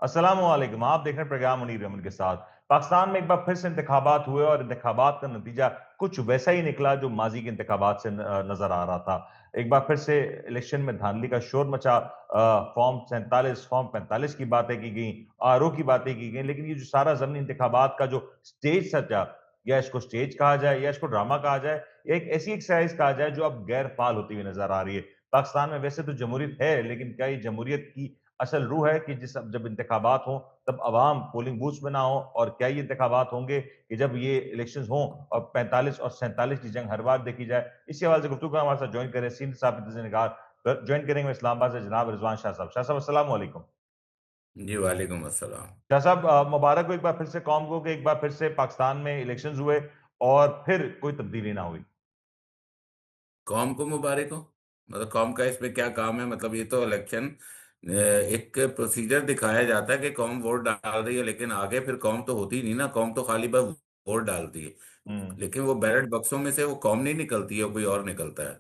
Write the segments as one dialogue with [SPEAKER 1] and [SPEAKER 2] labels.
[SPEAKER 1] अस्सलामुअलैकुम। आप देख रहे हैं प्रोग्राम मुनीर अहमद के साथ। पाकिस्तान में एक बार फिर से इंतखाबात हुए और इंतखाबात का नतीजा कुछ वैसा ही निकला जो माजी के इंतखाबात से नजर आ रहा था। एक बार फिर से इलेक्शन में धांधली का शोर मचा। फॉर्म 47 फॉर्म 45 की बातें की गई, आरओ की बातें की गई, लेकिन ये जो सारा जमनी इंतखाबात का जो स्टेज सजा, या इसको स्टेज कहा जाए या इसको ड्रामा कहा जाए, या एक ऐसी एक्सरसाइज कहा जाए जो अब गैर फाल होती हुई नजर आ रही है। पाकिस्तान में वैसे तो जमहूरियत है, लेकिन क्या ये जमहूरियत की असल रूह है कि जब इंतखाबात हों तब अवाम पोलिंग बूथ्स में ना हो? और क्या ये इंतखाबात होंगे कि जब ये इलेक्शंस हों और 45 और 47 की जंग हर बार देखी जाए? इसी हवाले से गुफ्तगू हमारे साथ ज्वाइन करें सीनियर साहब निगार ज्वाइन करेंगे इस्लामाबाद से जनाब रिजवान शाह साहब। शाह साहब अस्सलाम वालेकुम।
[SPEAKER 2] जी वालेकुम अस्सलाम।
[SPEAKER 1] शाह साहब, मुबारक हो एक बार फिर से कौम को कि एक बार फिर से पाकिस्तान में इलेक्शंस हुए और फिर कोई तब्दीली ना हुई।
[SPEAKER 2] कौम को मुबारक हो। मतलब कौम का इसमें क्या काम है? मतलब ये तो इलेक्शन एक प्रोसीजर दिखाया जाता है कि कौम वोट डाल रही है, लेकिन आगे फिर कौम तो होती नहीं ना। कौम तो खाली बस वोट डालती है,
[SPEAKER 1] हम्म।
[SPEAKER 2] लेकिन वो बैलेट बक्सों में से वो कौम नहीं निकलती है, कोई और निकलता है।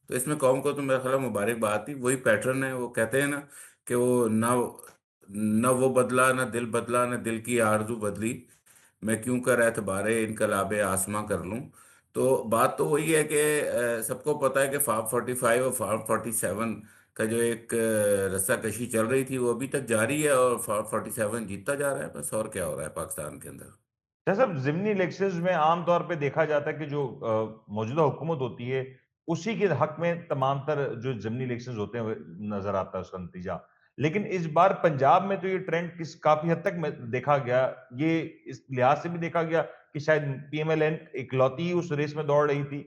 [SPEAKER 2] तो इसमें कौम को तो मेरा ख्याल है मुबारकबाद ही। वही पैटर्न है, वो कहते हैं ना कि वो न न वो बदला, न दिल बदला, न दिल की आरजू बदली। मैं क्यों कर एतबारे इनकलाबे आसमां कर लूं। तो बात तो वही है कि सबको पता है कि फार्म 45 और फार्म 47 का जो एक रस्साकशी चल रही थी वो अभी तक जारी है, और फार्म 47 जीतता जा रहा है बस। और क्या हो रहा है पाकिस्तान के अंदर?
[SPEAKER 1] साहब, ज़िमनी इलेक्शंस में आम तौर पे देखा जाता है कि जो मौजूदा हुकूमत होती है, उसी के हक में तमाम तर जो ज़िमनी इलेक्शंस होते हैं, वो नज़र आता है उसका नतीजा। लेकिन इस बार पंजाब में तो ये ट्रेंड काफ़ी हद तक देखा गया। ये इस लिहाज से भी देखा गया कि शायद पीएमएलएन इकलौती ही उस रेस में दौड़ रही थी।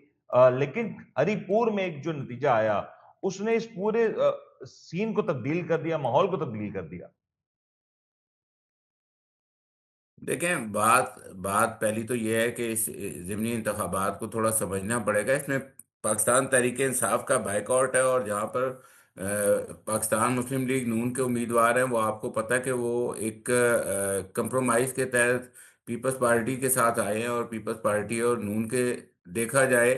[SPEAKER 1] लेकिन हरिपुर में एक जो नतीजा आया, उसने इस पूरे सीन को तब्दील कर दिया, माहौल को तब्दील कर दिया।
[SPEAKER 2] देखें, बात बात पहली तो यह है कि इस ज़िमनी इंतखाबात को थोड़ा समझना पड़ेगा। इसमें पाकिस्तान तहरीक इंसाफ का बायकॉट है, और जहाँ पर पाकिस्तान मुस्लिम लीग नून के उम्मीदवार हैं, वो आपको पता है कि वो एक कंप्रोमाइज के तहत पीपल्स पार्टी के साथ आए हैं। और पीपल्स पार्टी और नून के देखा जाए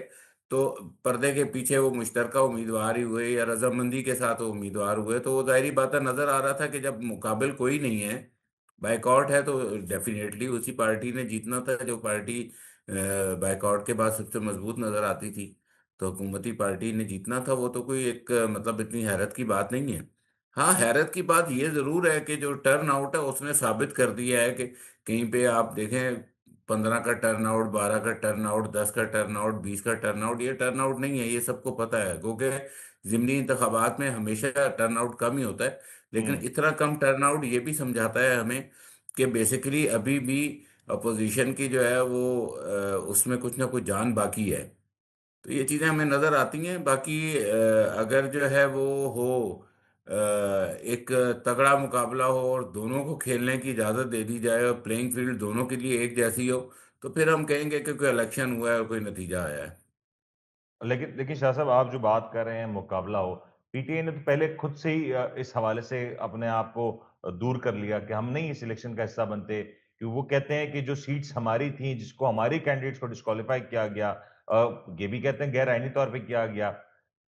[SPEAKER 2] तो पर्दे के पीछे वो मुश्तरका उम्मीदवार ही हुए, या रजामंदी के साथ वो उम्मीदवार हुए। तो वो जाहिर बात है, नजर आ रहा था कि जब मुकाबिल कोई नहीं है, बाइकआउट है, तो डेफिनेटली उसी पार्टी ने जीतना था जो पार्टी बाइकआउट के बाद सबसे मजबूत नजर आती थी। तो हुकूमती पार्टी ने जीतना था। वो तो कोई एक मतलब इतनी हैरत की बात नहीं है। हाँ, हैरत की बात यह जरूर है कि जो टर्न आउट है उसने साबित कर दिया है कि कहीं पे आप देखें, 15 का टर्न आउट, 12 का टर्न आउट, 10 का टर्न आउट, 20 का टर्न आउट, ये टर्न आउट नहीं है, ये सबको पता है। क्योंकि जिमनी इंतखाबात में हमेशा टर्न आउट कम ही होता है। लेकिन
[SPEAKER 1] हुँ।
[SPEAKER 2] इतना कम टर्नआउट ये भी समझाता है हमें कि बेसिकली अभी भी अपोजिशन की जो है वो उसमें कुछ ना कुछ जान बाकी है। तो ये चीज़ें हमें नज़र आती हैं। बाकी अगर जो है वो हो, एक तगड़ा मुकाबला हो और दोनों को खेलने की इजाज़त दे दी जाए और प्लेइंग फील्ड दोनों के लिए एक जैसी हो, तो फिर हम कहेंगे कि कोई इलेक्शन हुआ है और कोई नतीजा आया है।
[SPEAKER 1] लेकिन लेकिन शाह साहब, आप जो बात कर रहे हैं मुकाबला हो, पीटीआई ने तो पहले खुद से ही इस हवाले से अपने आप को दूर कर लिया कि हम नहीं इस इलेक्शन का हिस्सा बनते, कि वो कहते हैं कि जो सीट्स हमारी थी, जिसको हमारी कैंडिडेट्स को डिस्क्वालीफाई किया गया, ये भी कहते हैं गैर आईनी तौर पे किया गया।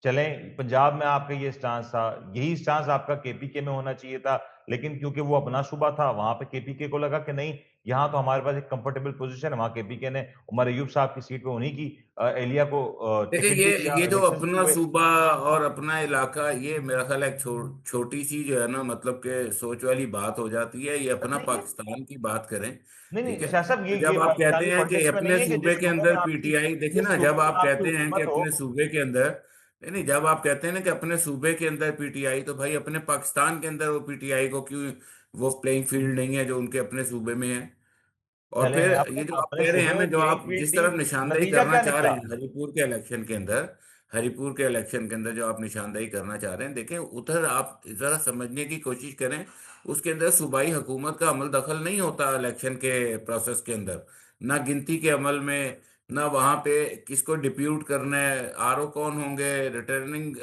[SPEAKER 1] चलें, पंजाब में आपका ये स्टांस था, यही स्टांस आपका केपीके में होना चाहिए था, लेकिन क्योंकि वो अपना सूबा था, वहां पे केपीके को लगा कि नहीं, यहाँ तो हमारे पास एक कंफर्टेबल पोजीशन है। वहां केपीके ने उमर अयूब साहब की सीट पे उन्हीं की एलिया को
[SPEAKER 2] देखिए,
[SPEAKER 1] टिकट
[SPEAKER 2] ये
[SPEAKER 1] भी दिया,
[SPEAKER 2] ये जो
[SPEAKER 1] इलेक्शंस भी
[SPEAKER 2] अपना
[SPEAKER 1] हुए।
[SPEAKER 2] सूबा और अपना इलाका, ये मेरा ख्याल है एक छोटी सी जो है ना, मतलब के सोच वाली बात हो जाती है। ये अपना
[SPEAKER 1] नहीं, ये
[SPEAKER 2] पाकिस्तान की बात करें,
[SPEAKER 1] नहीं,
[SPEAKER 2] ठीक
[SPEAKER 1] नहीं,
[SPEAKER 2] है।
[SPEAKER 1] शाह साहब,
[SPEAKER 2] तो
[SPEAKER 1] ये
[SPEAKER 2] जब आप कहते
[SPEAKER 1] पाकिस्तानी
[SPEAKER 2] हैं कि
[SPEAKER 1] पॉलिटिक्स में नहीं
[SPEAKER 2] अपने
[SPEAKER 1] है कि
[SPEAKER 2] सूबे के अंदर पीटीआई, देखिए
[SPEAKER 1] जिस
[SPEAKER 2] ना,
[SPEAKER 1] सूबे
[SPEAKER 2] जब
[SPEAKER 1] में
[SPEAKER 2] आप
[SPEAKER 1] आपकी
[SPEAKER 2] कहते हैं कि
[SPEAKER 1] हुकूमत हो।
[SPEAKER 2] अपने सूबे के अंदर, नहीं नहीं, जब आप कहते हैं ना कि अपने सूबे के अंदर पीटीआई, तो भाई अपने पाकिस्तान के अंदर वो पीटीआई को क्यों, वो प्लेइंग फील्ड नहीं है जो उनके अपने सूबे में है? और
[SPEAKER 1] चलें,
[SPEAKER 2] फिर
[SPEAKER 1] अपने
[SPEAKER 2] ये जो आप
[SPEAKER 1] अपने
[SPEAKER 2] कह रहे हैं
[SPEAKER 1] सूबे
[SPEAKER 2] ना,
[SPEAKER 1] में
[SPEAKER 2] जो
[SPEAKER 1] प्लेइंग
[SPEAKER 2] आप
[SPEAKER 1] फील्ड
[SPEAKER 2] जिस
[SPEAKER 1] थी,
[SPEAKER 2] तरफ निशानदेही
[SPEAKER 1] नतीजा
[SPEAKER 2] करना
[SPEAKER 1] क्या
[SPEAKER 2] चाह रहे
[SPEAKER 1] निकला?
[SPEAKER 2] हैं हरिपुर के इलेक्शन के अंदर, हरिपुर के इलेक्शन के अंदर जो आप निशानदेही करना चाह रहे हैं, देखें उधर आप जरा समझने की कोशिश करें। उसके अंदर सूबाई हुकूमत का अमल दखल नहीं होता इलेक्शन के प्रोसेस के अंदर, ना गिनती के अमल में, ना वहां पे किसको डिप्यूट करना है, आरओ कौन होंगे, रिटर्निंग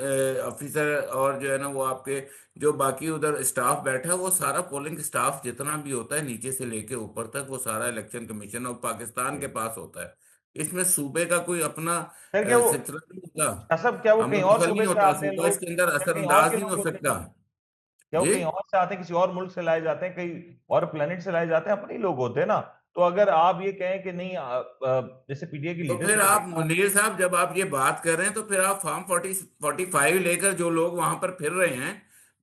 [SPEAKER 2] ऑफिसर, और जो है ना वो आपके जो बाकी उधर स्टाफ बैठा है, वो सारा पोलिंग स्टाफ जितना भी होता है नीचे से लेके ऊपर तक, वो सारा इलेक्शन कमीशन ऑफ पाकिस्तान के पास होता है। इसमें सूबे का कोई अपना
[SPEAKER 1] फिर क्या वो,
[SPEAKER 2] सिलसिला नहीं होता,
[SPEAKER 1] शाह साहब, क्या वो कहीं
[SPEAKER 2] अमल
[SPEAKER 1] और
[SPEAKER 2] दखल नहीं
[SPEAKER 1] सूबे से
[SPEAKER 2] होता,
[SPEAKER 1] आते हैं
[SPEAKER 2] सूबा
[SPEAKER 1] लोग,
[SPEAKER 2] इसके अंदर
[SPEAKER 1] क्या कहीं और
[SPEAKER 2] असरअंदाज
[SPEAKER 1] के
[SPEAKER 2] नहीं
[SPEAKER 1] लोग
[SPEAKER 2] हो
[SPEAKER 1] होते हैं?
[SPEAKER 2] सकता।
[SPEAKER 1] क्या वो
[SPEAKER 2] जी।
[SPEAKER 1] कहीं और से आते हैं, किसी और मुल्क से लाए जाते हैं, कहीं और प्लेनेट से लाए जाते हैं? अपने ही लोग होते हैं ना। तो अगर आप ये कहें कि नहीं जैसे पीटीआई की
[SPEAKER 2] तो
[SPEAKER 1] लीडर्स
[SPEAKER 2] फिर
[SPEAKER 1] ने
[SPEAKER 2] आप
[SPEAKER 1] देखा।
[SPEAKER 2] मुनीर साहब, जब आप ये बात कर रहे हैं, तो फिर आप फॉर्म 45 लेकर जो लोग वहां पर फिर रहे हैं,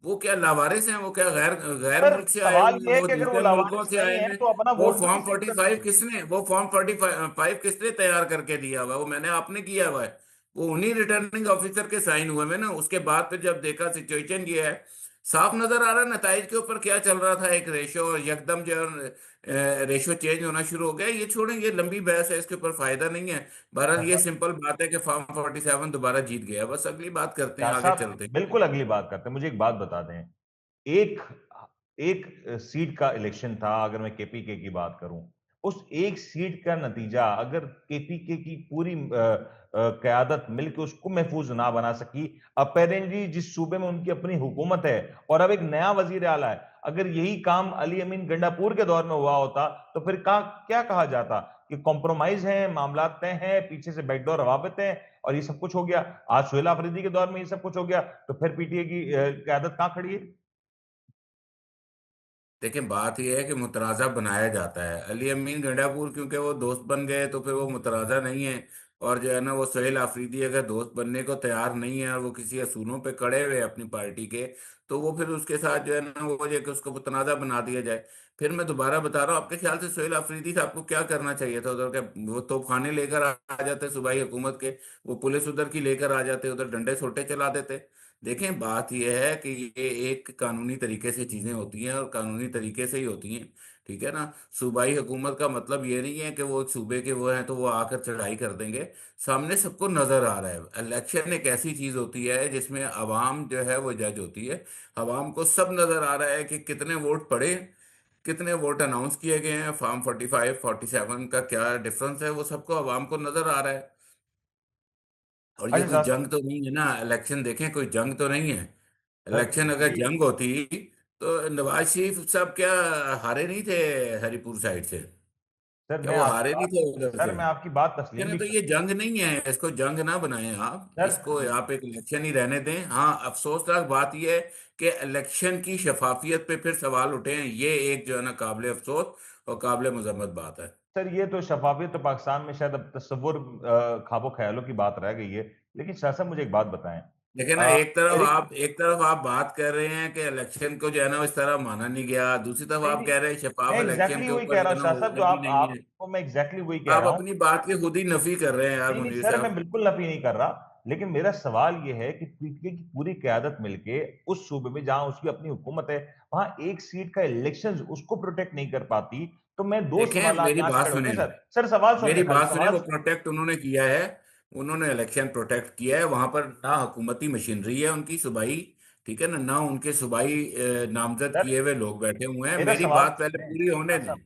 [SPEAKER 2] वो क्या लावारिस हैं? वो क्या गैर गैर
[SPEAKER 1] सर
[SPEAKER 2] मुल्क से आए
[SPEAKER 1] सवाल
[SPEAKER 2] हुए हैं?
[SPEAKER 1] ये है
[SPEAKER 2] वो
[SPEAKER 1] कि अगर वो
[SPEAKER 2] दूसरे मुल्कों
[SPEAKER 1] लावारिस
[SPEAKER 2] से
[SPEAKER 1] नहीं
[SPEAKER 2] आए
[SPEAKER 1] है
[SPEAKER 2] हैं?
[SPEAKER 1] तो अपना वोट क्यों नहीं सेव कर रहे?
[SPEAKER 2] वो फॉर्म 45 किसने तैयार करके दिया हुआ है? वो मैंने आपने किया हुआ है। वो उन्हीं रिटर्निंग ऑफिसर के साइन हुए में ना। उसके बाद फिर जब देखा सिचुएशन ये है, साफ नजर आ रहा है नताइज के ऊपर क्या चल रहा था, एक रेशो, और यकदम जो रेशो चेंज होना शुरू हो गया। ये छोड़ें, ये लंबी बहस है, इसके ऊपर फायदा नहीं है। बहरहाल ये
[SPEAKER 1] शाह
[SPEAKER 2] सिंपल बात है कि फॉर्म 47 दोबारा जीत गया। बस अगली बात करते हैं, आगे
[SPEAKER 1] साहब,
[SPEAKER 2] चलते हैं।
[SPEAKER 1] बिल्कुल अगली बात करते हैं। मुझे एक बात बता दें। एक एक सीट का इलेक्शन था, अगर मैं केपीके की बात करूं, उस एक सीट का नतीजा अगर केपीके की पूरी कयादत मिलकर उसको महफूज ना बना सकी, अपेरेंटली जिस सूबे में उनकी अपनी हुकूमत है और अब एक नया वजीर आला है, अगर यही काम अली अमीन गंडापुर के दौर में हुआ होता तो फिर क्या कहा जाता कि कॉम्प्रोमाइज है, मामला तय है, पीछे से बैकडोर रवाबित है और ये सब कुछ हो गया। आज सुहेल अफरीदी के दौर में ये सब कुछ हो गया, तो फिर पीटीए की क्यादत कहां खड़ी है?
[SPEAKER 2] देखिए, बात यह है कि मुतराजा बनाया जाता है। अली अमीन गंडापुर क्योंकि वो दोस्त बन गए, तो फिर वो मुतराजा नहीं है। और जो है ना, वो सोहेल आफरीदी अगर दोस्त बनने को तैयार नहीं है और वो किसी असूलों पे कड़े हुए हैं अपनी पार्टी के, तो वो फिर उसके साथ जो है ना, वो जो कि उसको मुतनाज़ा बना दिया जाए। फिर मैं दोबारा बता रहा हूँ, आपके ख्याल से सोहेल आफरीदी साहब को क्या करना चाहिए था उधर के? वो तोपखाने लेकर आ जाते सूबाई हुकूमत के, वो पुलिस उधर की लेकर आ जाते, उधर डंडे सोटे चला देते। देखें, बात यह है कि ये एक कानूनी तरीके से चीजें होती हैं और कानूनी तरीके से ही होती हैं। ठीक है ना? सूबाई हुकूमत का मतलब ये नहीं है कि वो एक सूबे के वो हैं तो वो आकर चढ़ाई कर देंगे। सामने सबको नजर आ रहा है। इलेक्शन एक ऐसी चीज होती है जिसमें अवाम जो है वो जज होती है। अवाम को सब नजर आ रहा है कि कितने वोट पड़े, कितने वोट अनाउंस किए गए हैं, फॉर्म 47 का क्या डिफरेंस है, वो सबको अवाम को नजर आ रहा है। और ये
[SPEAKER 1] अच्छा
[SPEAKER 2] कोई
[SPEAKER 1] साहब।
[SPEAKER 2] जंग तो नहीं है ना। इलेक्शन देखें, कोई जंग तो नहीं है।
[SPEAKER 1] सर
[SPEAKER 2] इलेक्शन अगर
[SPEAKER 1] मेरी
[SPEAKER 2] जंग होती तो नवाज शरीफ साहब क्या हारे नहीं थे हरिपुर साइड से?
[SPEAKER 1] सर
[SPEAKER 2] क्या
[SPEAKER 1] मैं
[SPEAKER 2] वो
[SPEAKER 1] आपकी
[SPEAKER 2] हारे नहीं
[SPEAKER 1] बात
[SPEAKER 2] थे उधर
[SPEAKER 1] सर
[SPEAKER 2] से?
[SPEAKER 1] मैं आपकी बात
[SPEAKER 2] है
[SPEAKER 1] तस्लीम
[SPEAKER 2] ना?
[SPEAKER 1] भी
[SPEAKER 2] तो
[SPEAKER 1] कर।
[SPEAKER 2] ये जंग नहीं है, इसको जंग ना बनाएं आप।
[SPEAKER 1] सर
[SPEAKER 2] इसको आप एक इलेक्शन ही रहने दें। हाँ, अफसोसनाक बात यह है कि इलेक्शन की शफाफियत पे फिर सवाल उठे हैं। ये एक जो है ना, काबिल अफसोस और काबिल मजम्मत बात है।
[SPEAKER 1] सर ये तो शफाफियत तो पाकिस्तान में शायद अब तस्वुर ख्वाबो ख्यालों की बात रह गई है। लेकिन शाह साहब मुझे एक बात बताएं।
[SPEAKER 2] देखिए ना,
[SPEAKER 1] मेरी
[SPEAKER 2] एक तरफ आप बात कर रहे हैं कि इलेक्शन को जो है ना इस तरह माना नहीं गया, दूसरी तरफ
[SPEAKER 1] नहीं
[SPEAKER 2] आप
[SPEAKER 1] नहीं,
[SPEAKER 2] कह रहे हैं
[SPEAKER 1] मैं
[SPEAKER 2] शफाफ इलेक्शन
[SPEAKER 1] एग्जैक्टली
[SPEAKER 2] के
[SPEAKER 1] वही
[SPEAKER 2] ऊपर
[SPEAKER 1] कह रहा
[SPEAKER 2] जो
[SPEAKER 1] हूँ
[SPEAKER 2] है ना
[SPEAKER 1] शाह साहब, जो
[SPEAKER 2] हुआ भी नहीं है।
[SPEAKER 1] आपको मैं एग्जैक्टली वही कह
[SPEAKER 2] आप
[SPEAKER 1] रहा हूँ।
[SPEAKER 2] अपनी बात की खुद ही नफी कर रहे हैं यार,
[SPEAKER 1] नहीं नहीं
[SPEAKER 2] मुनीर
[SPEAKER 1] सर, मैं
[SPEAKER 2] साहब।
[SPEAKER 1] बिल्कुल नफी नहीं कर रहा। लेकिन मेरा सवाल ये है कि पीटीए की पूरी क्यादत मिलके उस सूबे में जहां उसकी अपनी हुकूमत है, वहां एक सीट का इलेक्शन उसको प्रोटेक्ट नहीं कर पाती, तो मैं दो
[SPEAKER 2] देखें,
[SPEAKER 1] सवाल
[SPEAKER 2] मेरी
[SPEAKER 1] यहाँ
[SPEAKER 2] बात
[SPEAKER 1] खड़े होते
[SPEAKER 2] सुने
[SPEAKER 1] हैं
[SPEAKER 2] ना।
[SPEAKER 1] सर। सर सवाल सुन
[SPEAKER 2] मेरी
[SPEAKER 1] ले, खाली
[SPEAKER 2] बात सुने,
[SPEAKER 1] सवाल।
[SPEAKER 2] वो प्रोटेक्ट उन्होंने किया है। उन्होंने इलेक्शन प्रोटेक्ट किया है। वहां पर ना हुकूमती मशीनरी है उनकी सूबाई, ठीक है ना, ना उनके सूबाई नामजद
[SPEAKER 1] सर
[SPEAKER 2] किए हुए लोग बैठे हुए हैं।
[SPEAKER 1] मेरा
[SPEAKER 2] मेरी
[SPEAKER 1] सवाल
[SPEAKER 2] बात पहले
[SPEAKER 1] सुने
[SPEAKER 2] पूरी होने
[SPEAKER 1] शाह
[SPEAKER 2] दें।
[SPEAKER 1] साहब।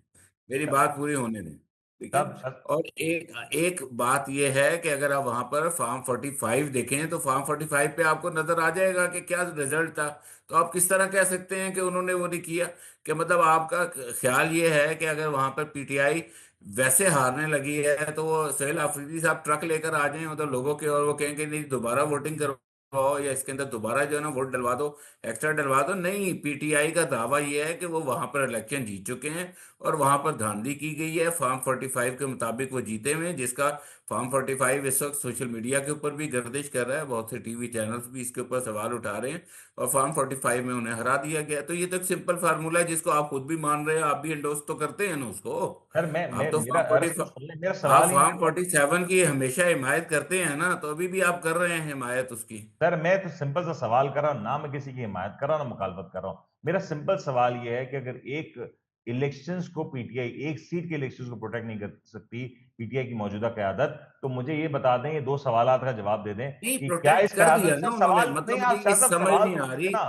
[SPEAKER 2] मेरी
[SPEAKER 1] शाह
[SPEAKER 2] बात पूरी होने दें। ठीक है।
[SPEAKER 1] साहब।
[SPEAKER 2] और एक एक बात यह है कि अगर आप वहां पर फॉर्म 45 देखें, तो फॉर्म 45 पे आपको नजर आ जाएगा कि क्या रिजल्ट था। तो आप किस तरह कह सकते हैं कि उन्होंने वो नहीं किया? कि मतलब आपका ख्याल ये है कि अगर वहां पर पीटीआई वैसे हारने लगी है, तो वो सोहेल आफरीदी साहब ट्रक लेकर आ जाएं उधर लोगों के, और वो कहेंगे नहीं दोबारा वोटिंग करवाओ, या इसके अंदर दोबारा जो है ना वोट डलवा दो, एक्स्ट्रा डलवा दो? नहीं, पीटीआई का दावा यह है कि वो वहां पर इलेक्शन जीत चुके हैं और वहां पर धांधली की गई है। फॉर्म 45 के मुताबिक वो जीते हुए हैं, जिसका फॉर्म 45 इस वक्त सोशल मीडिया के ऊपर भी गर्दिश कर रहा है। बहुत से टीवी चैनल्स भी इसके ऊपर सवाल उठा रहे हैं। और फॉर्म 45 में उन्हें हरा दिया गया। तो ये तो एक सिंपल फार्मूला है जिसको आप खुद भी मान रहे हैं। आप भी एंडोर्स तो करते हैं ना उसको।
[SPEAKER 1] सर
[SPEAKER 2] आप
[SPEAKER 1] मैं
[SPEAKER 2] तो
[SPEAKER 1] मेरा
[SPEAKER 2] फॉर्म
[SPEAKER 1] अर्ज
[SPEAKER 2] 40
[SPEAKER 1] तो सुन ले, मेरा
[SPEAKER 2] आप
[SPEAKER 1] सवाल ही
[SPEAKER 2] फॉर्म
[SPEAKER 1] मैं।
[SPEAKER 2] 47 की हमेशा हिमायत करते हैं ना, तो अभी भी आप कर रहे हैं हिमायत उसकी।
[SPEAKER 1] सर मैं तो सिंपल सा सवाल कर रहा हूँ, ना मैं किसी की हिमायत कर रहा हूँ ना मुखालफत कर रहा हूँ। मेरा सिंपल सवाल ये है कि अगर एक इलेक्शंस को पीटीआई, एक सीट के इलेक्शंस को प्रोटेक्ट नहीं कर सकती पीटीआई की मौजूदा क्यादत, तो मुझे ये बता दें, ये दो सवालात का जवाब दे दें
[SPEAKER 2] नहीं,
[SPEAKER 1] कि क्या
[SPEAKER 2] प्रोटेक्ट
[SPEAKER 1] इस
[SPEAKER 2] कर
[SPEAKER 1] क्यादत
[SPEAKER 2] दिया
[SPEAKER 1] से
[SPEAKER 2] ना उन्होंने।
[SPEAKER 1] सवाल
[SPEAKER 2] मतलब
[SPEAKER 1] नहीं,
[SPEAKER 2] मुझे
[SPEAKER 1] आप शाह
[SPEAKER 2] ये
[SPEAKER 1] साहब
[SPEAKER 2] समझ
[SPEAKER 1] सवाल
[SPEAKER 2] नहीं
[SPEAKER 1] तो
[SPEAKER 2] आ
[SPEAKER 1] होने
[SPEAKER 2] रही,
[SPEAKER 1] देना।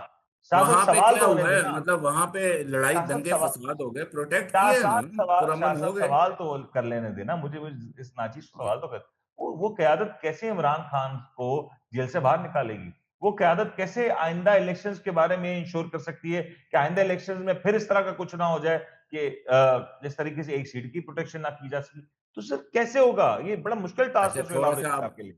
[SPEAKER 1] शाह साहब
[SPEAKER 2] वहां पे
[SPEAKER 1] सवाल
[SPEAKER 2] क्या
[SPEAKER 1] तो होने
[SPEAKER 2] हुआ है?
[SPEAKER 1] देना।
[SPEAKER 2] मतलब वहां पे लड़ाई
[SPEAKER 1] शाह साहब
[SPEAKER 2] दंगे
[SPEAKER 1] सवाल
[SPEAKER 2] फसाद हो गए, प्रोटेक्ट
[SPEAKER 1] शाह
[SPEAKER 2] किया है
[SPEAKER 1] साहब
[SPEAKER 2] उन्होंने,
[SPEAKER 1] सवाल शाह
[SPEAKER 2] पुरअमन
[SPEAKER 1] साहब
[SPEAKER 2] हो गए।
[SPEAKER 1] सवाल तो कर लेने देना मुझे। इस नाचीज को सवाल तो कर। वो क्यादत कैसे इमरान खान को जेल से बाहर निकालेगी? वो क्यादत कैसे आइंदा इलेक्शंस के बारे में इंश्योर कर सकती है कि आइंदा इलेक्शंस में फिर इस तरह का कुछ ना हो जाए कि जिस तरीके से एक सीट की प्रोटेक्शन ना की जा सकी? तो सर कैसे होगा? ये बड़ा मुश्किल टास्क
[SPEAKER 2] अच्छा,
[SPEAKER 1] है सुहेल
[SPEAKER 2] थोड़ा सा
[SPEAKER 1] आफरीदी साहब
[SPEAKER 2] आप
[SPEAKER 1] के लिए।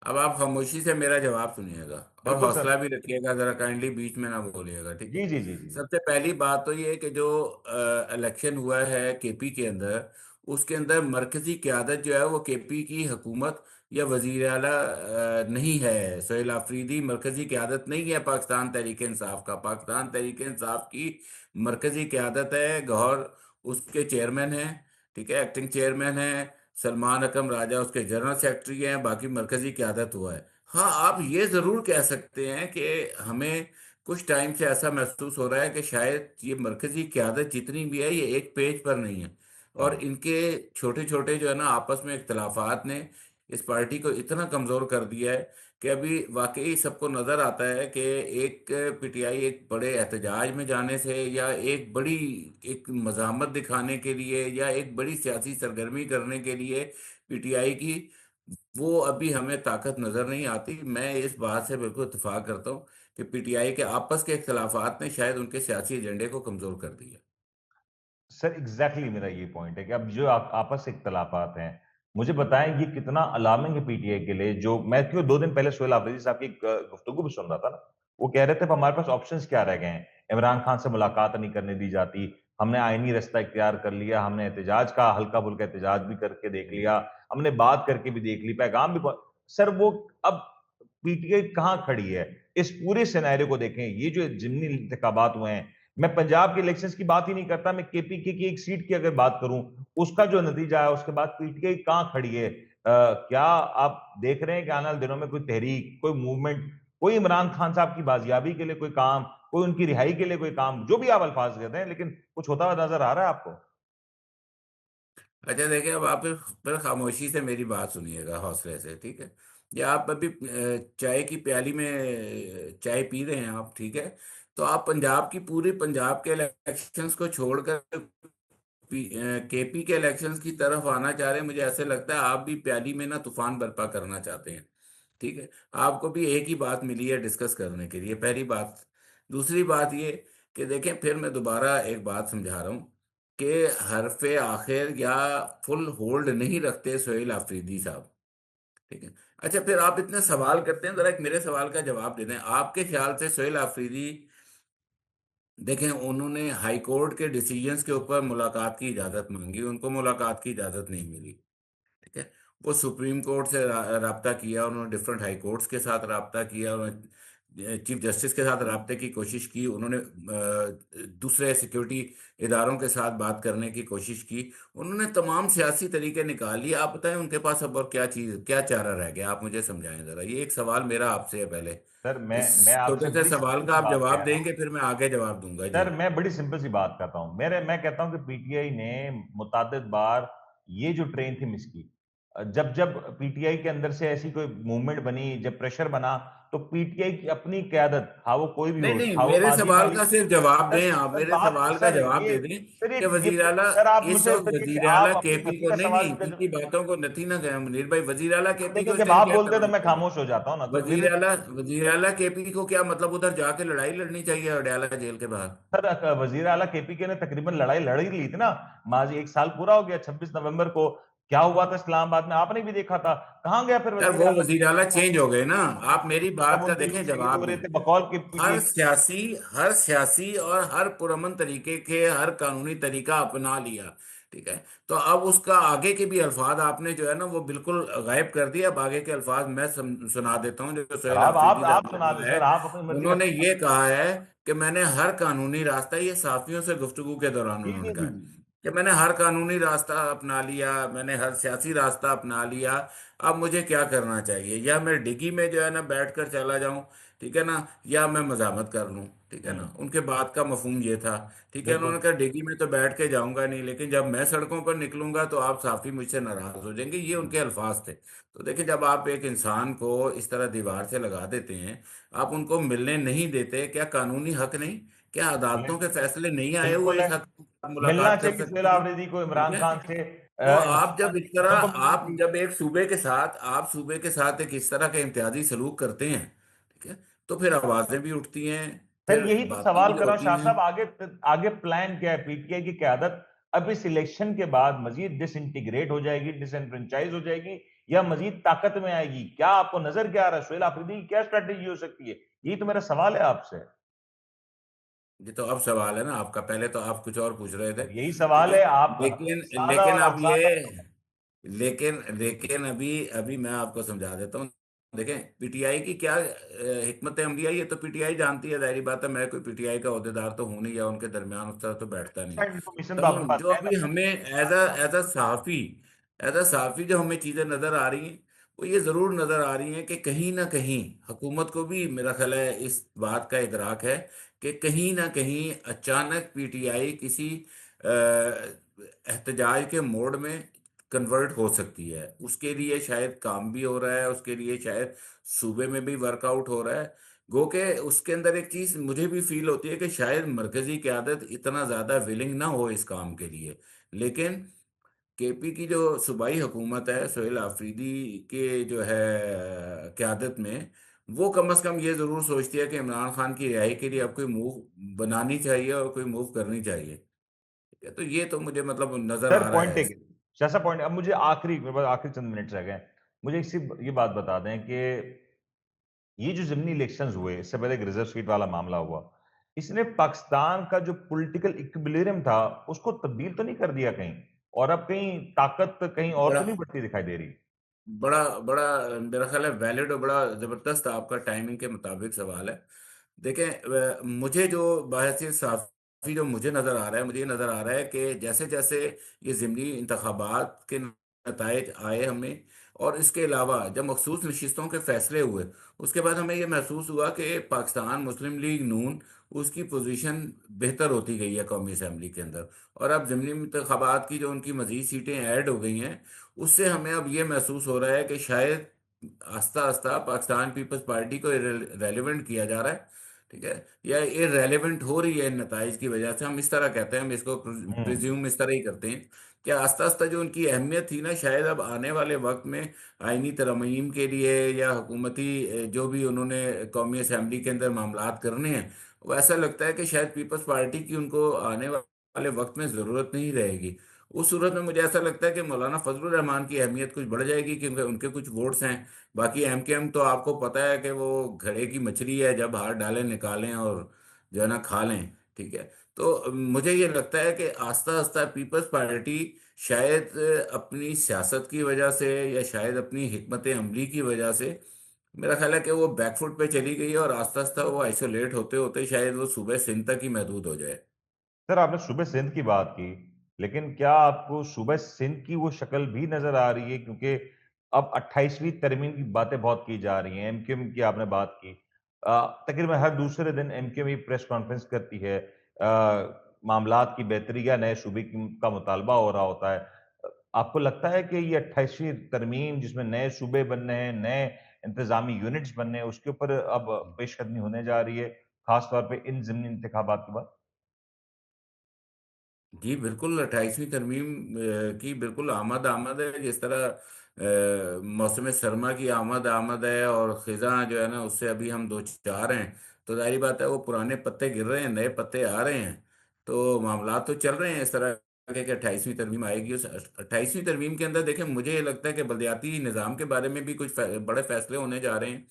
[SPEAKER 2] अब आप खामोशी से मेरा जवाब सुनिएगा और
[SPEAKER 1] बिल्कुल सर।
[SPEAKER 2] हौसला भी रखिएगा, जरा काइंडली बीच में ना बोलिएगा, ठीक
[SPEAKER 1] जी
[SPEAKER 2] है।
[SPEAKER 1] जी जी जी।
[SPEAKER 2] सबसे पहली बात तो ये है कि जो इलेक्शन हुआ है केपी के अंदर, उसके अंदर मरकजी क़यादत जो है वो केपी की हुकूमत या वजीर आला नहीं है। सोहेल आफरीदी मरकजी क़यादत नहीं है पाकिस्तान तहरीक इंसाफ का। पाकिस्तान तहरीक इंसाफ की मरकजी क़यादत है गौहर, उसके चेयरमैन हैं, ठीक है, एक्टिंग चेयरमैन है। सलमान अकरम राजा उसके जनरल सेक्रेटरी हैं, बाकी मरकजी क़यादत हुआ है। हाँ, आप ये जरूर कह सकते हैं कि हमें कुछ टाइम से ऐसा महसूस हो रहा है कि शायद ये मरकजी क़यादत जितनी भी है ये एक पेज पर नहीं है, और
[SPEAKER 1] हाँ
[SPEAKER 2] इनके छोटे छोटे जो है ना आपस में इख्तलाफात ने इस पार्टी को इतना कमजोर कर दिया है कि अभी वाकई सबको नजर आता है कि एक पीटीआई एक बड़े एहतजाज में जाने से या एक बड़ी एक मज़ाहमत दिखाने के लिए या एक बड़ी सियासी सरगर्मी करने के लिए पीटीआई की, वो अभी हमें ताकत नजर नहीं आती। मैं इस बात से बिल्कुल इत्तेफाक करता हूँ कि पीटीआई के आपस के इख्तलाफात ने शायद उनके सियासी एजेंडे को कमजोर कर दिया।
[SPEAKER 1] सर, एग्जैक्टली मेरा ये पॉइंट है कि अब जो आपस से इख्तलाफात हैं, मुझे बताएं ये कितना अलार्मिंग है पीटीआई के लिए। जो मैं क्यों 2 दिन पहले सोहेल आफरीदी साहब की गुफ्तगू भी सुन रहा था ना, वो कह रहे थे हमारे पास ऑप्शंस क्या रह गए हैं, इमरान खान से मुलाकात नहीं करने दी जाती, हमने आईनी रास्ता इख्तियार कर लिया, हमने एहतजाज का हल्का फुल्का एहतजाज भी करके देख लिया, हमने बात करके भी देख ली, पैगाम भी सर वो अब पीटीआई कहाँ खड़ी है इस पूरे सिनेरियो को देखें। ये जो जिमनी इंतखाबात हुए हैं, मैं पंजाब के इलेक्शंस की बात ही नहीं करता, मैं केपीके की एक सीट की अगर बात करूं, उसका जो नतीजा है उसके बाद पीटीआई कहां खड़ी है। क्या आप देख रहे हैं कि आने वाले दिनों में कोई तहरीक, कोई मूवमेंट, कोई इमरान खान साहब की बाजियाबी के लिए कोई काम, कोई उनकी रिहाई के लिए कोई काम, जो भी आप अल्फाज कहते हैं, लेकिन कुछ होता हुआ नजर आ रहा है आपको?
[SPEAKER 2] अच्छा देखिए, अब आप फिर खामोशी से मेरी बात सुनिएगा हौसले से, ठीक है। या आप अभी चाय की प्याली में चाय पी रहे हैं आप, ठीक है। तो आप पंजाब की पूरी पंजाब के इलेक्शंस को छोड़कर केपी के इलेक्शंस की तरफ आना चाह रहे हैं। मुझे ऐसे लगता है आप भी प्याली में ना तूफान बर्पा करना चाहते हैं, ठीक है। आपको भी एक ही बात मिली है डिस्कस करने के लिए, पहली बात। दूसरी बात ये कि देखें, फिर मैं दोबारा एक बात समझा रहा हूँ कि हरफे आखिर या फुल होल्ड नहीं रखते सोहेल आफरीदी साहब, ठीक है। अच्छा, फिर आप इतने सवाल करते हैं, जरा एक मेरे सवाल का जवाब दे दें। आपके ख्याल से सोहेल आफरीदी, देखें, उन्होंने हाई कोर्ट के डिसीजंस के ऊपर मुलाकात की इजाजत मांगी, उनको मुलाकात की इजाजत नहीं मिली, ठीक है। वो सुप्रीम कोर्ट से राब्ता किया, उन्होंने डिफरेंट हाई कोर्ट्स के साथ राब्ता किया, उन्होंने चीफ जस्टिस के साथ राब्ते की कोशिश की, उन्होंने दूसरे सिक्योरिटी इदारों के साथ बात करने की कोशिश की, उन्होंने तमाम सियासी तरीके निकाल लिए। आप बताएं उनके पास अब और क्या चीज, क्या चारा रह गया, आप मुझे समझाएं जरा। ये एक सवाल मेरा आपसे है पहले।
[SPEAKER 1] सर,
[SPEAKER 2] इस
[SPEAKER 1] मैं आपसे
[SPEAKER 2] छोटे से
[SPEAKER 1] बड़ी
[SPEAKER 2] सवाल
[SPEAKER 1] सिंपल
[SPEAKER 2] का
[SPEAKER 1] सी
[SPEAKER 2] आप
[SPEAKER 1] बात कह
[SPEAKER 2] जवाब
[SPEAKER 1] रहा हूँ।
[SPEAKER 2] देंगे, फिर मैं आगे जवाब दूंगा जी।
[SPEAKER 1] सर, मैं बड़ी सिंपल सी बात करता हूं, मैं कहता हूं कि पीटीआई ने मुतादिद बार ये जो ट्रेन थी मिस की। जब जब पीटीआई के अंदर से ऐसी कोई मूवमेंट बनी, जब प्रेशर बना, तो पीटीआई की अपनी क्यादत, हाँ वो कोई भी
[SPEAKER 2] नहीं
[SPEAKER 1] हो,
[SPEAKER 2] नहीं,
[SPEAKER 1] हाँ वो
[SPEAKER 2] मेरे
[SPEAKER 1] माजी
[SPEAKER 2] सवाल
[SPEAKER 1] माली।
[SPEAKER 2] का सिर्फ जवाब
[SPEAKER 1] सर
[SPEAKER 2] दें आप,
[SPEAKER 1] सर
[SPEAKER 2] मेरे
[SPEAKER 1] बात
[SPEAKER 2] सवाल का
[SPEAKER 1] सर
[SPEAKER 2] जवाब
[SPEAKER 1] ये
[SPEAKER 2] दे दें
[SPEAKER 1] सर
[SPEAKER 2] कि
[SPEAKER 1] ये
[SPEAKER 2] वजीर आला
[SPEAKER 1] सर आप
[SPEAKER 2] इस
[SPEAKER 1] मुझसे
[SPEAKER 2] वक्त
[SPEAKER 1] फिर ये
[SPEAKER 2] वजीर
[SPEAKER 1] आप
[SPEAKER 2] आला
[SPEAKER 1] अपनी
[SPEAKER 2] केपी
[SPEAKER 1] नफी
[SPEAKER 2] को,
[SPEAKER 1] का
[SPEAKER 2] नहीं
[SPEAKER 1] सवाल
[SPEAKER 2] नहीं,
[SPEAKER 1] का
[SPEAKER 2] इनकी बातों को नथी ना कहें मुनीर भाई। वजीर आला केपी को
[SPEAKER 1] देखिए,
[SPEAKER 2] इस
[SPEAKER 1] जब
[SPEAKER 2] टाइम
[SPEAKER 1] आप
[SPEAKER 2] क्या
[SPEAKER 1] बोलते हैं तो
[SPEAKER 2] करना
[SPEAKER 1] मैं
[SPEAKER 2] चाहिए?
[SPEAKER 1] खामोश हो जाता हूँ ना, तो मेरे
[SPEAKER 2] वजीर आला केपी को क्या मतलब, उधर जाके लड़ाई लड़नी चाहिए अडयाला जेल के बाहर?
[SPEAKER 1] सर वजीर आला केपी के ने तकरीबन लड़ाई लड़ ही ली थी ना। माजी एक साल पूरा हो गया 26 नवंबर को, क्या हुआ था इस्लामाबाद में आपने भी देखा था। कहाँ गया फिर
[SPEAKER 2] यार,
[SPEAKER 1] वजीर
[SPEAKER 2] वो
[SPEAKER 1] आला
[SPEAKER 2] वजीर आला चेंज हो गए ना। आप मेरी
[SPEAKER 1] जब
[SPEAKER 2] बात का
[SPEAKER 1] उनके लोग
[SPEAKER 2] देखें
[SPEAKER 1] शहीद हो
[SPEAKER 2] जवाब
[SPEAKER 1] रहे
[SPEAKER 2] दें।
[SPEAKER 1] थे बकौल के
[SPEAKER 2] हर
[SPEAKER 1] पीटीआई?
[SPEAKER 2] सियासी हर सियासी और हर पुरअमन तरीके के हर कानूनी तरीका अपना लिया, ठीक है। तो अब उसका आगे के भी अल्फाज आपने जो है ना वो बिल्कुल गायब कर दिया। अब आगे के अल्फाज मैं सुना देता हूँ जो
[SPEAKER 1] सर
[SPEAKER 2] सोहेल आफरीदी साहब
[SPEAKER 1] आप
[SPEAKER 2] ने
[SPEAKER 1] सुना दे
[SPEAKER 2] कहा है।
[SPEAKER 1] सर, आप अपनी मर्जी का
[SPEAKER 2] उन्होंने
[SPEAKER 1] फैसला
[SPEAKER 2] ये
[SPEAKER 1] करें।
[SPEAKER 2] कहा है कि मैंने हर कानूनी रास्ता, ये साथियों से गुफ्तगू के दौरान
[SPEAKER 1] जी
[SPEAKER 2] उन्होंने
[SPEAKER 1] जी
[SPEAKER 2] कहा
[SPEAKER 1] जी
[SPEAKER 2] है
[SPEAKER 1] जी।
[SPEAKER 2] कि मैंने हर कानूनी रास्ता अपना लिया, मैंने हर सियासी रास्ता अपना लिया। अब मुझे क्या करना चाहिए? या मैं डिग्गी में जो है ना बैठ कर चला जाऊं, ठीक है ना, या मैं मजामत कर लूं, ठीक है ना। उनके बात का मफहूम ये था, ठीक है।
[SPEAKER 1] बिल्कुल।
[SPEAKER 2] उन्होंने कहा डिग्गी में तो बैठ के जाऊंगा नहीं, लेकिन जब मैं सड़कों पर निकलूंगा तो आप साफी मुझसे नाराज हो जाएंगे, ये उनके अल्फाज थे। तो देखिए, जब आप एक इंसान को इस तरह दीवार से लगा देते हैं, आप उनको मिलने नहीं देते, क्या कानूनी हक नहीं? क्या अदालतों के फैसले नहीं आए हुए
[SPEAKER 1] बिल्कुल है।
[SPEAKER 2] इस हक पर
[SPEAKER 1] मिलना
[SPEAKER 2] मुलाकात कर
[SPEAKER 1] चाहिए सोहेल
[SPEAKER 2] सकते हैं?
[SPEAKER 1] आफरीदी को
[SPEAKER 2] ठीक
[SPEAKER 1] इमरान
[SPEAKER 2] है।
[SPEAKER 1] खान से,
[SPEAKER 2] तो
[SPEAKER 1] इमरान
[SPEAKER 2] आप जब
[SPEAKER 1] खान
[SPEAKER 2] इस
[SPEAKER 1] की
[SPEAKER 2] तरह,
[SPEAKER 1] फौजों को मिलना
[SPEAKER 2] आप
[SPEAKER 1] चाहिए।
[SPEAKER 2] जब एक सूबे के साथ एक इस तरह का इम्तियाजी सलूक करते हैं, ठीक है, तो फिर आवाजें भी उठती हैं,
[SPEAKER 1] सर
[SPEAKER 2] फिर
[SPEAKER 1] यही तो
[SPEAKER 2] बातें
[SPEAKER 1] सवाल
[SPEAKER 2] भी
[SPEAKER 1] कर रहा हूं
[SPEAKER 2] होती
[SPEAKER 1] शाह
[SPEAKER 2] हैं।
[SPEAKER 1] साहब, आगे आगे प्लान क्या है पीटीआई की क्यादत? अब इस इलेक्शन के बाद मजीद डिसइंटीग्रेट हो जाएगी, डिसएनफ्रेंचाइज हो जाएगी, या मजीद ताकत में आएगी? क्या आपको नजर क्या आ रहा है? सोहेल आफरीदी की क्या स्ट्रैटेजी हो सकती है? यही तो मेरा सवाल है आपसे।
[SPEAKER 2] ये तो अब सवाल है ना आपका, पहले तो आप कुछ और पूछ रहे थे।
[SPEAKER 1] अब यही
[SPEAKER 2] ठीक
[SPEAKER 1] सवाल
[SPEAKER 2] है।
[SPEAKER 1] है, आप
[SPEAKER 2] लेकिन
[SPEAKER 1] सादा
[SPEAKER 2] लेकिन
[SPEAKER 1] और
[SPEAKER 2] अब
[SPEAKER 1] आसान
[SPEAKER 2] ये
[SPEAKER 1] लफ्ज़ों में।
[SPEAKER 2] लेकिन अभी अभी मैं आपको समझा देता हूँ। देखें, पीटीआई की क्या हिकमत अमली है, ये तो पीटीआई जानती है, जाहिर बात है। मैं कोई पीटीआई का ओहदेदार तो हूं नहीं, या उनके दरमियान उस तरह तो बैठता नहीं।
[SPEAKER 1] साइड इन्फॉर्मेशन तो आपके
[SPEAKER 2] तमाम
[SPEAKER 1] पास
[SPEAKER 2] जो
[SPEAKER 1] है, मैं
[SPEAKER 2] अभी हमें एज अ सहाफी जो हमें चीजें नजर आ रही हैं, वो ये जरूर नजर आ रही हैं कि कहीं ना कहीं हुकूमत को भी मेरा ख्याल है इस बात का इदराक है कि कहीं ना कहीं अचानक पीटीआई किसी एहतजाज के मोड में कन्वर्ट हो सकती है। उसके लिए शायद काम भी हो रहा है, उसके लिए शायद सूबे में भी वर्कआउट हो रहा है। गो के उसके अंदर एक चीज मुझे भी फील होती है कि शायद मरकजी क़यादत इतना ज्यादा विलिंग ना हो इस काम के लिए। लेकिन केपी की जो सूबाई हुकूमत है सोहेल आफरीदी के जो है क़यादत में, वो कम से कम ये जरूर सोचती है कि इमरान खान की रिहाई के लिए अब कोई मूव बनानी चाहिए और कोई मूव करनी चाहिए। ठीक है, तो ये तो मुझे मतलब नजर
[SPEAKER 1] सर
[SPEAKER 2] आ रहा
[SPEAKER 1] पॉइंट
[SPEAKER 2] है।
[SPEAKER 1] टेकन। जैसा पॉइंट, अब मुझे आखिरी, मेरे पास आखिरी चंद मिनट रह गए। मुझे इसी ये बात बता दें कि ये जो ज़िमनी इलेक्शंस हुए, इससे पहले एक रिजर्व सीट वाला मामला हुआ, इसने पाकिस्तान का जो पॉलिटिकल इक्विलिब्रियम था, उसको तब्दील तो नहीं कर दिया कहीं? और अब कहीं ताकत कहीं और
[SPEAKER 2] बड़ा
[SPEAKER 1] तो नहीं बढ़ती दिखाई दे रही?
[SPEAKER 2] बड़ा बड़ा मेरा ख्याल है वैलिड और बड़ा जबरदस्त आपका टाइमिंग के मुताबिक सवाल है। देखें, मुझे जो बहसीत साफी जो मुझे नज़र आ रहा है, मुझे ये नज़र आ रहा है कि जैसे जैसे ये ज़िमनी इंतखाबात के नतायज आए हमें, और इसके अलावा जब मखसूस नशिस्तों के फैसले हुए, उसके बाद हमें ये महसूस हुआ कि पाकिस्तान मुस्लिम लीग नून उसकी पोजीशन बेहतर होती गई है कौमी असम्बली के अंदर। और अब ज़िमनी इंतखाबात की जो उनकी मज़ीद सीटें ऐड हो गई हैं, उससे हमें अब ये महसूस हो रहा है कि शायद आस्ता आस्ता पाकिस्तान पीपल्स पार्टी को रेलिवेंट किया जा रहा है। ठीक है, या ये रेलेवेंट हो रही है इन नताइज की वजह से, हम इस तरह कहते हैं, हम इसको
[SPEAKER 1] हम्म।
[SPEAKER 2] प्रिज्यूम इस तरह ही करते हैं कि आस्ता आस्ता जो उनकी अहमियत थी ना, शायद अब आने वाले वक्त में आईनी तरमीम के लिए या हुकूमती जो भी उन्होंने कौमी असम्बली के अंदर मामलात करने हैं, वो ऐसा लगता है कि शायद पीपल्स पार्टी की उनको आने वाले वक्त में ज़रूरत नहीं रहेगी। उस सूरत में मुझे ऐसा लगता है कि मौलाना फजलुर रहमान की अहमियत कुछ बढ़ जाएगी, क्योंकि उनके कुछ वोट्स हैं। बाकी एमकेएम तो आपको पता है कि वो घड़े की मछली है, जब हाथ डालें निकालें और जो है ना खा लें। ठीक है। तो मुझे ये लगता है कि आस्ता आस्ता पीपल्स पार्टी शायद अपनी सियासत की वजह से या शायद अपनी हिकमत अमली की वजह से, मेरा ख्याल है कि वो बैकफुट पे चली गई है, और आस्ता आस्ता वो आइसोलेट होते होते शायद वो सूबे सिंध तक ही महदूद हो जाए।
[SPEAKER 1] सर आपने सूबे सिंध की बात की, लेकिन क्या आपको सूबे सिंध की वो शक्ल भी नजर आ रही है? क्योंकि अब 28वीं तरमीम की बातें बहुत की जा रही हैं। एमक्यूएम की आपने बात की, तकरीबन हर दूसरे दिन एमक्यूएम प्रेस कॉन्फ्रेंस करती है, मामलात की बेहतरी या नए सूबे का मुतालबा हो रहा होता है। आपको लगता है कि ये 28वीं तरमीम जिसमें नए सूबे बनने हैं, नए इंतजामी यूनिट्स बनने हैं, उसके ऊपर अब पेशकदमी होने जा रही है, खास तौर पे इन ज़िमनी इंतखाबात के बाद?
[SPEAKER 2] जी बिल्कुल, 28वीं तरमीम की बिल्कुल आमद आमद है। जिस तरह मौसम सरमा की आमद आमद है, और खिज़ां जो है ना उससे अभी हम दो चार हैं, तो जाहिर बात है वो पुराने पत्ते गिर रहे हैं, नए पत्ते आ रहे हैं। तो मामला तो चल रहे हैं इस तरह के कि 28वीं तरमीम आएगी। उस 28वीं तरमीम के अंदर देखें, मुझे ये लगता है कि बलदियाती निज़ाम के बारे में भी कुछ बड़े फैसले होने जा रहे हैं।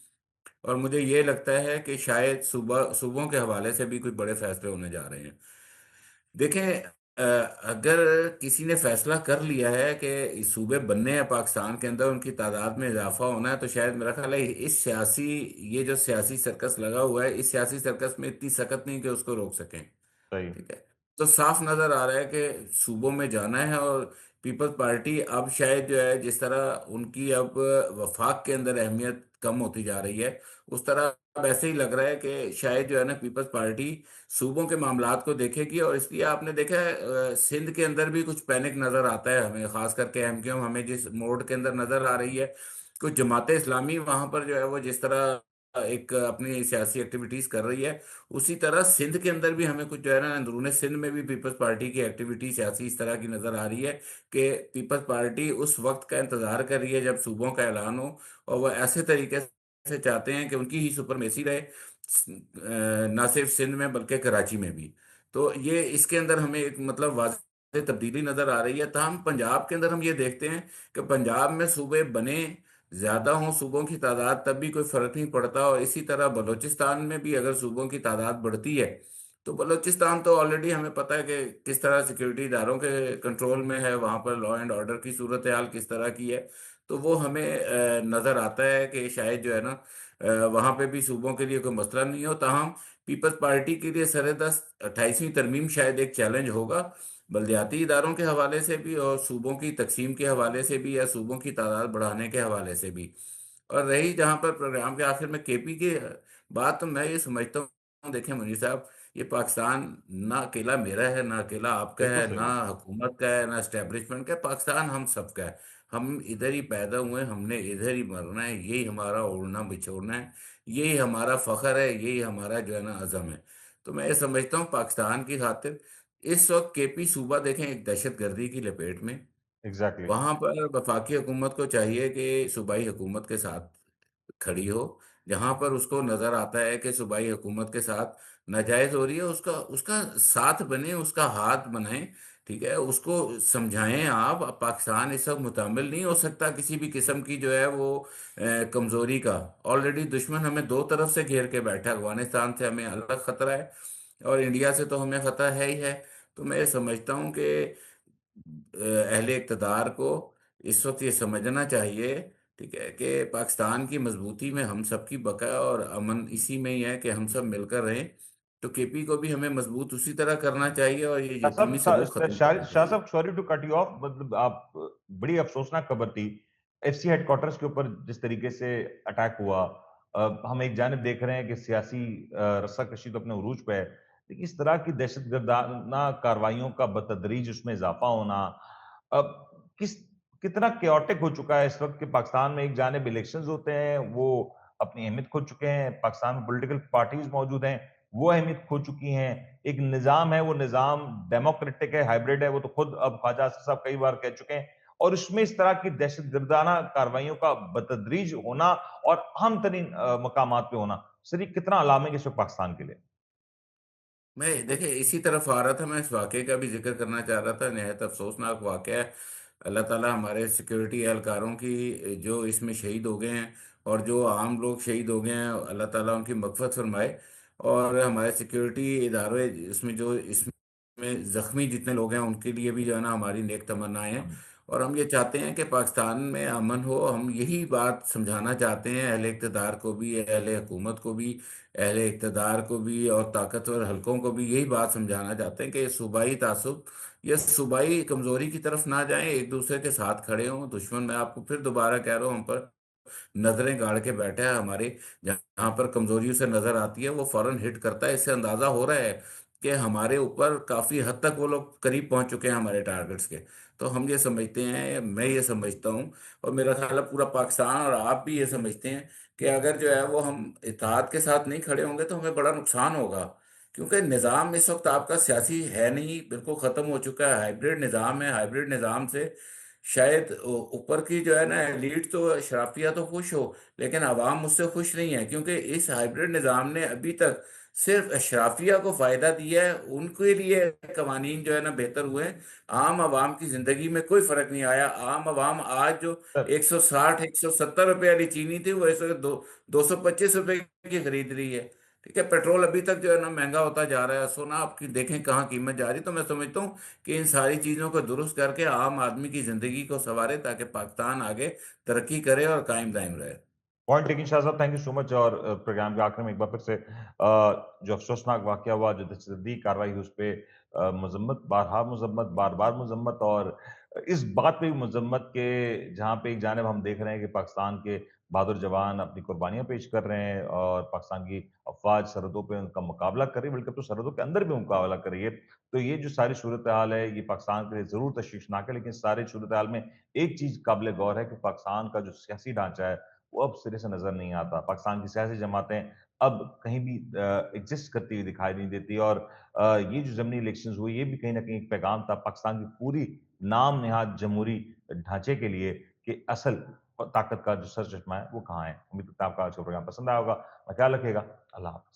[SPEAKER 2] और मुझे ये लगता है कि शायद सूबों के हवाले से भी कुछ बड़े फैसले होने जा रहे हैं। देखें, अगर किसी ने फैसला कर लिया है कि सूबे बनने हैं पाकिस्तान के अंदर, उनकी तादाद में इजाफा होना है, तो शायद मेरा ख्याल है इस सियासी, ये जो सियासी सर्कस लगा हुआ है, इस सियासी सर्कस में इतनी सख्त नहीं कि उसको रोक सकें।
[SPEAKER 1] सही।
[SPEAKER 2] ठीक है। तो साफ नजर आ रहा है कि सूबों में जाना है, और पीपल्स पार्टी अब शायद जो है, जिस तरह उनकी अब वफाक के अंदर अहमियत कम होती जा रही है, उस तरह अब ऐसे ही लग रहा है कि शायद जो है ना पीपल्स पार्टी सूबों के मामलात को देखेगी। और इसलिए आपने देखा है सिंध के अंदर भी कुछ पैनिक नजर आता है हमें, खास करके एमक्यूएम हमें जिस मोड के अंदर नजर आ रही है, कुछ जमात इस्लामी वहां पर जो है वो जिस तरह एक अपनी सियासी एक्टिविटीज कर रही है, उसी तरह सिंध के अंदर भी हमें कुछ जो है ना अंदरूनी सिंध में भी पीपल्स पार्टी की एक्टिविटी सियासी इस तरह की नजर आ रही है कि पीपल्स पार्टी उस वक्त का इंतजार कर रही है जब सूबों का ऐलान हो, और वह ऐसे तरीके से चाहते हैं कि उनकी ही सुपरमेसी रहे, ना सिर्फ सिंध में बल्कि कराची में भी। तो ये इसके अंदर हमें एक मतलब से तब्दीली नज़र आ रही है। ताहम पंजाब के अंदर हम ये देखते हैं कि पंजाब में सूबे बने ज़्यादा हों सूबों की तादाद, तब भी कोई फ़र्क नहीं पड़ता, और इसी तरह बलूचिस्तान में भी अगर सूबों की तादाद बढ़ती है, तो बलूचिस्तान तो ऑलरेडी हमें पता है कि किस तरह सिक्योरिटी इदारों के कंट्रोल में है, वहाँ पर लॉ एंड ऑर्डर की सूरत हाल किस तरह की है। तो वो हमें नज़र आता है कि शायद जो है ना वहाँ पे भी सूबों के लिए कोई मसला नहीं हो। ताहम पीपल्स पार्टी के लिए सरेदस्त 28वीं तरमीम शायद एक चैलेंज होगा, बल्दियाती इदारों के हवाले से भी और सूबों की तकसीम के हवाले से भी, या सूबों की तादाद बढ़ाने के हवाले से भी। और रही जहाँ पर प्रोग्राम के आखिर में केपी की बात, तो मैं ये समझता हूँ, देखें मुनीर साहब, ये पाकिस्तान ना अकेला मेरा है, ना अकेला आपका
[SPEAKER 1] बिल्कुल
[SPEAKER 2] है,
[SPEAKER 1] सही
[SPEAKER 2] ना
[SPEAKER 1] बात।
[SPEAKER 2] हुकूमत का है, ना एस्टेब्लिशमेंट का है। पाकिस्तान हम सबका है। हम इधर ही पैदा हुए, हमने इधर ही मरना है, यही हमारा ओढ़ना बिछोड़ना है, यही हमारा फख्र है, यही हमारा जो है ना अज़म है। तो मैं ये समझता हूँ पाकिस्तान की खातिर इस वक्त केपी सूबा देखें एक दहशतगर्दी की लपेट में।
[SPEAKER 1] एग्ज़ैक्टली।
[SPEAKER 2] वहां पर वफाकी हुकूमत को चाहिए कि सूबाई हुकूमत के साथ खड़ी हो। जहां पर उसको नजर आता है कि सूबाई हुकूमत के साथ नाजायज हो रही है, उसका उसका साथ बने, उसका हाथ बनाएं। ठीक है, उसको समझाएं आप। अब पाकिस्तान इस वक्त मुतामिल नहीं हो सकता किसी भी किस्म की जो है वो कमजोरी का। ऑलरेडी दुश्मन हमें दो तरफ से घेर के बैठा है, अफगानिस्तान से हमें अलग खतरा है, और इंडिया से तो हमें खतरा है ही है। तो मैं ये समझता हूँ कि अहले इक़्तिदार को इस वक्त ये समझना चाहिए, ठीक है, कि पाकिस्तान की मजबूती में हम सबकी बका है, और अमन इसी में ही है कि हम सब मिलकर रहें। तो केपी को भी हमें मजबूत उसी तरह करना चाहिए, और ये
[SPEAKER 1] शाह
[SPEAKER 2] यतीमी
[SPEAKER 1] साहब
[SPEAKER 2] सलूक खत्म करना
[SPEAKER 1] शाह
[SPEAKER 2] चाहिए।
[SPEAKER 1] साहब, sorry to cut you off, मतलब आप, बड़ी अफसोसनाक खबर थी एफसी हेडक्वार्टर्स के ऊपर जिस तरीके से अटैक हुआ। हम एक जानिब देख रहे हैं कि सियासी रस्साकशी तो अपने उरूज पे है, लेकिन इस तरह की दहशतगर्दाना कार्रवाइयों का बतदरीज उसमें इजाफा होना, अब किस कितना क्योटिक हो चुका है इस वक्त कि पाकिस्तान में एक जानिब इलेक्शंस होते हैं, वो अपनी अहमियत खो चुके हैं, पाकिस्तान में पॉलिटिकल पार्टीज मौजूद हैं, वो अहमियत खो चुकी हैं, एक निज़ाम है, वो निज़ाम डेमोक्रेटिक है, हाइब्रिड है, वो तो खुद अब ख्वाजा आसिफ साहब कई बार कह चुके हैं, और उसमें इस तरह की दहशतगर्दाना कार्रवाइयों का बतदरीज होना और अहम तरीन मकामात पे होना, सर ये कितना अलार्मिंग है इस वक्त पाकिस्तान के लिए?
[SPEAKER 2] मैं देखिए इसी तरफ आ रहा था, मैं इस वाक़े का भी ज़िक्र करना चाह रहा था। निहायत अफ़सोसनाक वाक़या है। अल्लाह ताला हमारे सिक्योरिटी एहलकारों की जो इसमें शहीद हो गए हैं, और जो आम लोग शहीद हो गए हैं, अल्लाह ताला उनकी मग़फ़िरत फ़रमाए। और हमारे सिक्योरिटी इदारे इसमें जो इसमें ज़ख्मी जितने लोग हैं, उनके लिए भी जो है ना हमारी नेक तमन्नाएँ हैं।
[SPEAKER 1] आमीन।
[SPEAKER 2] और हम ये चाहते हैं कि पाकिस्तान में अमन हो। हम यही बात समझाना चाहते हैं अहले इक़्तिदार को भी, अहले हुकूमत को भी, अहले इक़्तिदार को भी, और ताकतवर हलकों को भी यही बात समझाना चाहते हैं कि सूबाई तासुब या सूबाई कमज़ोरी की तरफ ना जाएं, एक दूसरे के साथ खड़े हों। दुश्मन, मैं आपको फिर दोबारा कह रहा हूँ, हम पर नजरें गाड़ के बैठा है हमारे। जहां पर कमजोरी उसे नजर आती है वो फौरन हिट करता है। इससे अंदाजा हो रहा है कि हमारे ऊपर काफी हद तक वो लोग करीब पहुंच चुके हैं हमारे टारगेट्स के। तो हम ये समझते हैं, मैं ये समझता हूँ, और मेरा ख्याल है पूरा पाकिस्तान और आप भी ये समझते हैं, कि अगर जो है वो हम इत्तेहाद के साथ नहीं खड़े होंगे तो हमें बड़ा नुकसान होगा। क्योंकि निज़ाम इस वक्त आपका सियासी है नहीं, बिल्कुल ख़त्म हो चुका है, हाइब्रिड निज़ाम है। हाइब्रिड निज़ाम से शायद ऊपर की जो है ना एलीट तो शराफिया तो खुश हो, लेकिन आवाम उससे खुश नहीं है, क्योंकि इस हाइब्रिड निज़ाम ने अभी तक सिर्फ अशराफिया को फायदा दिया है। उनके लिए कवानीन जो है ना बेहतर हुए हैं। आम आवाम की जिंदगी में कोई फर्क नहीं आया। आम आवाम आज जो
[SPEAKER 1] सर
[SPEAKER 2] 160 170 रुपए वाली चीनी थी, वो इस वक्त 225 रुपए की खरीद रही है। ठीक है, पेट्रोल अभी तक जो है ना महंगा होता जा रहा है। सोना आपकी देखें कहाँ कीमत जा रही है। तो मैं समझता हूँ कि इन सारी चीज़ों को दुरुस्त करके आम आदमी की ज़िंदगी को संवारे, ताकि पाकिस्तान आगे तरक्की करे और कायम दायम रहे।
[SPEAKER 1] पॉइंट टेकिंग शाह साहब, थैंक यू सो मच। और प्रोग्राम के आखिर में एक बार फिर से जो अफसोसनाक वाक़या हुआ, जो तशद्दुदी कार्रवाई हुई, उस पे मज़म्मत, बारहा मज़म्मत, बार-बार मज़म्मत, और इस बात पे भी मज़म्मत के जहाँ पे एक जानिब हम देख रहे हैं कि पाकिस्तान के बहादुर जवान अपनी कुर्बानियाँ पेश कर रहे हैं और पाकिस्तान की अफ़वाज सरहदों पे उनका मुकाबला कर रही है, बल्कि अब तो सरहदों के अंदर भी मुकाबला कर रही है। तो ये जो सारी सूरत-ए-हाल है, ये पाकिस्तान के लिए ज़रूर तशवीशनाक है, लेकिन इस सारी सूरत-ए-हाल में एक चीज़ काबिल गौर है कि पाकिस्तान का जो सियासी ढाँचा है, वो अब सिरे से नज़र नहीं आता। पाकिस्तान की सियासी जमातें अब कहीं भी एग्ज़िस्ट करती हुई दिखाई नहीं देती, और ये जो ज़मीनी इलेक्शंस हुए, ये भी कहीं न कहीं एक पैगाम था पाकिस्तान की पूरी नाम नेहाद जमहूरी ढांचे के लिए कि असल ताकत का जो सर चश्मा है, वो कहाँ है। उम्मीद करता हूँ आपको आज का प्रोग्राम पसंद आया होगा। अपना ख्याल रखिएगा। अल्लाह हाफ़िज़।